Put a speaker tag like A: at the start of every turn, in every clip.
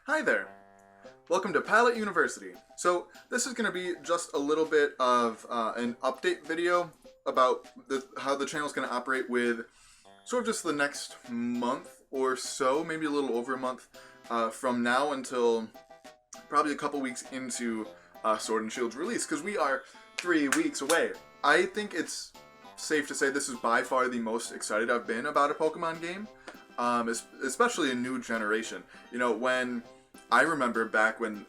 A: Hi there! Welcome to Pallet University. So this is going to be just a little bit of an update video about how the channel is going to operate with sort of just the next month or so, maybe a little over a month from now until probably a couple weeks into Sword and Shield's release, because we are 3 weeks away. I think it's safe to say this is by far the most excited I've been about a Pokemon game, especially a new generation. You know, when I remember back when,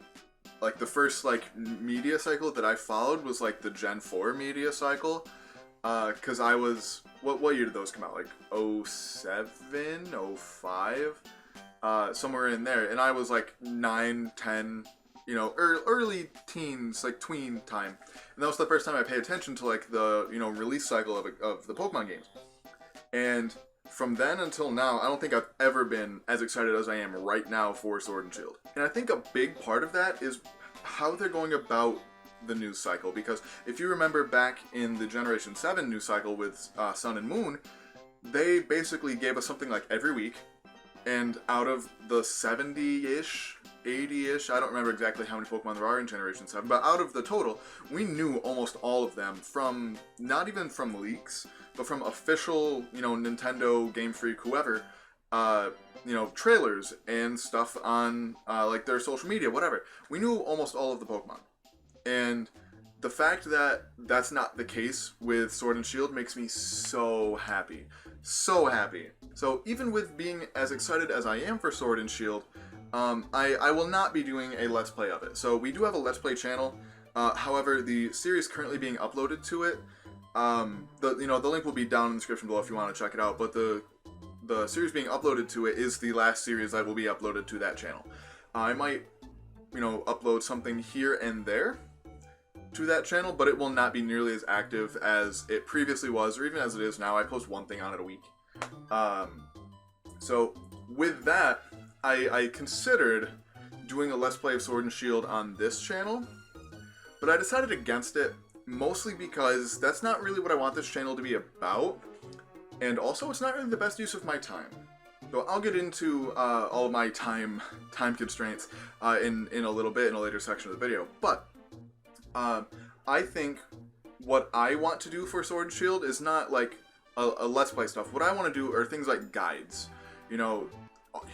A: like, the first, media cycle that I followed was, the Gen 4 media cycle, because I was, what year did those come out? Like, 07, 05? Somewhere in there, and I was, 9, 10, early teens, tween time, and that was the first time I paid attention to, the, release cycle of the Pokemon games, and from then until now, I don't think I've ever been as excited as I am right now for Sword and Shield. And I think a big part of that is how they're going about the news cycle, because if you remember back in the Generation 7 news cycle with Sun and Moon, they basically gave us something like every week, and out of the 70-ish, 80-ish, I don't remember exactly how many Pokemon there are in Generation 7, but out of the total, we knew almost all of them from, not even from leaks, but from official, Nintendo, Game Freak, whoever, trailers and stuff on, their social media, whatever. We knew almost all of the Pokemon. And the fact that that's not the case with Sword and Shield makes me so happy. So happy. So even with being as excited as I am for Sword and Shield, I will not be doing a Let's Play of it. So we do have a Let's Play channel. However, the series currently being uploaded to it, the link will be down in the description below if you want to check it out, but the series being uploaded to it is the last series that will be uploaded to that channel. I might, upload something here and there to that channel, but it will not be nearly as active as it previously was, or even as it is now. I post one thing on it a week. So with that, I considered doing a Let's Play of Sword and Shield on this channel, but I decided against it, mostly because that's not really what I want this channel to be about, and also it's not really the best use of my time. So I'll get into all of my time constraints in a little bit, in a later section of the video, but I think what I want to do for Sword and Shield is not a Let's Play stuff. What I want to do are things like guides.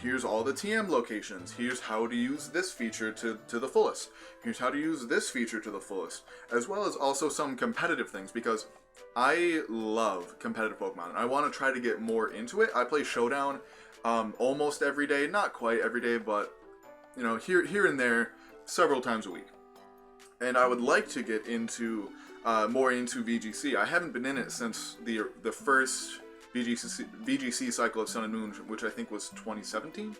A: Here's all the TM locations. Here's how to use this feature to the fullest. Here's how to use this feature to the fullest. As well as also some competitive things, because I love competitive Pokemon, and I want to try to get more into it. I play Showdown almost every day. Not quite every day, but, here and there, several times a week. And I would like to get into more into VGC. I haven't been in it since the first VGC cycle of Sun and Moon, which I think was 2017,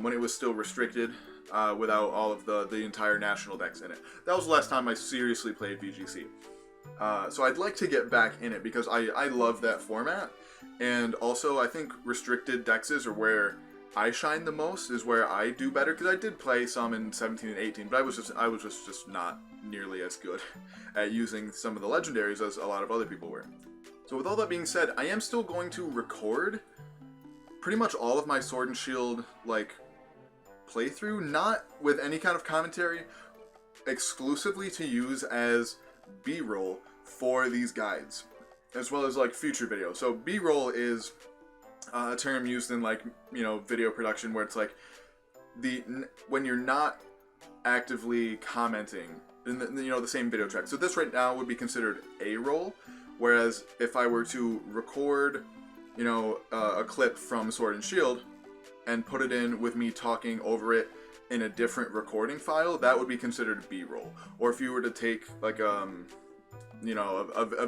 A: when it was still restricted without all of the entire national decks in it. That was the last time I seriously played VGC. So I'd like to get back in it because I love that format, and also I think restricted dexes are where I shine the most, is where I do better, because I did play some in 17 and 18, but I was just not nearly as good at using some of the legendaries as a lot of other people were. So with all that being said, I am still going to record pretty much all of my Sword and Shield, playthrough, not with any kind of commentary, exclusively to use as B-roll for these guides, as well as, future videos. So B-roll is a term used in, video production where it's, when you're not actively commenting in the same video track. So this right now would be considered A-roll. Whereas if I were to record, a clip from Sword and Shield and put it in with me talking over it in a different recording file, that would be considered B-roll. Or if you were to take a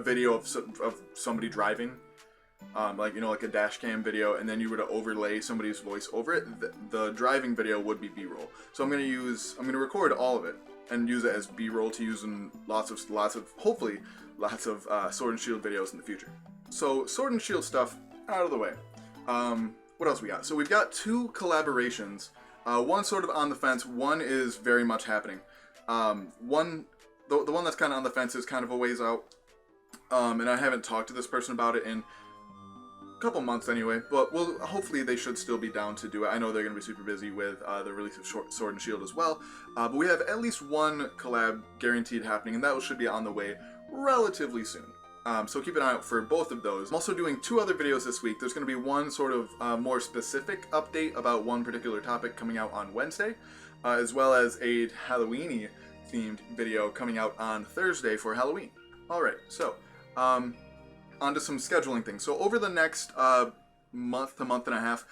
A: video of somebody driving, like a dash cam video, and then you were to overlay somebody's voice over it, the driving video would be B-roll. So I'm gonna record all of it and use it as B-roll to use in lots of hopefully lots of Sword and Shield videos in the future. So Sword and Shield stuff out of the way. What else we got? So we've got 2 collaborations. One sort of on the fence. One is very much happening. The one that's kind of on the fence is kind of a ways out. And I haven't talked to this person about it in couple months anyway, but hopefully they should still be down to do it. I know they're going to be super busy with the release of Sword and Shield as well, but we have at least one collab guaranteed happening, and that should be on the way relatively soon. So keep an eye out for both of those. I'm also doing 2 other videos this week. There's going to be one sort of more specific update about one particular topic coming out on Wednesday, as well as a Halloween-y themed video coming out on Thursday for Halloween. Alright, so onto some scheduling things. So over the next month to month and a half,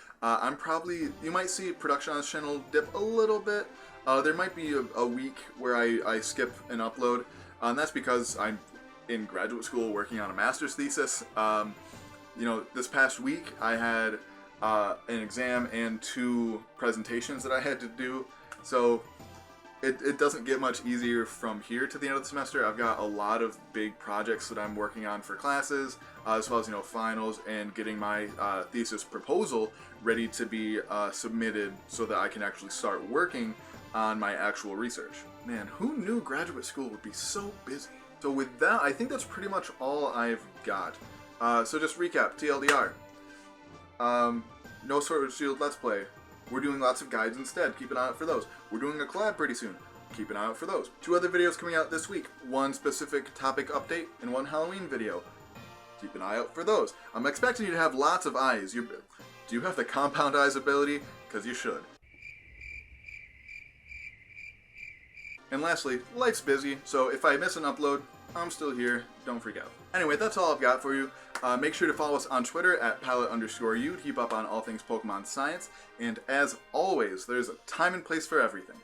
A: you might see production on this channel dip a little bit. There might be a week where I skip an upload, and that's because I'm in graduate school working on a master's thesis. You know, this past week I had an exam and 2 presentations that I had to do, so it doesn't get much easier from here to the end of the semester. I've got a lot of big projects that I'm working on for classes, as well as, you know, finals, and getting my thesis proposal ready to be submitted so that I can actually start working on my actual research. Man, who knew graduate school would be so busy? So with that, I think that's pretty much all I've got. So just recap, TLDR. No Sword and Shield Let's Play. We're doing lots of guides instead. Keep an eye out for those. We're doing a collab pretty soon. Keep an eye out for those. 2 other videos coming out this week. 1 specific topic update and 1 Halloween video. Keep an eye out for those. I'm expecting you to have lots of eyes. Do you have the compound eyes ability? Because you should. And lastly, life's busy, so if I miss an upload, I'm still here, don't freak out. Anyway, that's all I've got for you. Make sure to follow us on Twitter at Pallet_U to keep up on all things Pokemon science, and as always, there's a time and place for everything.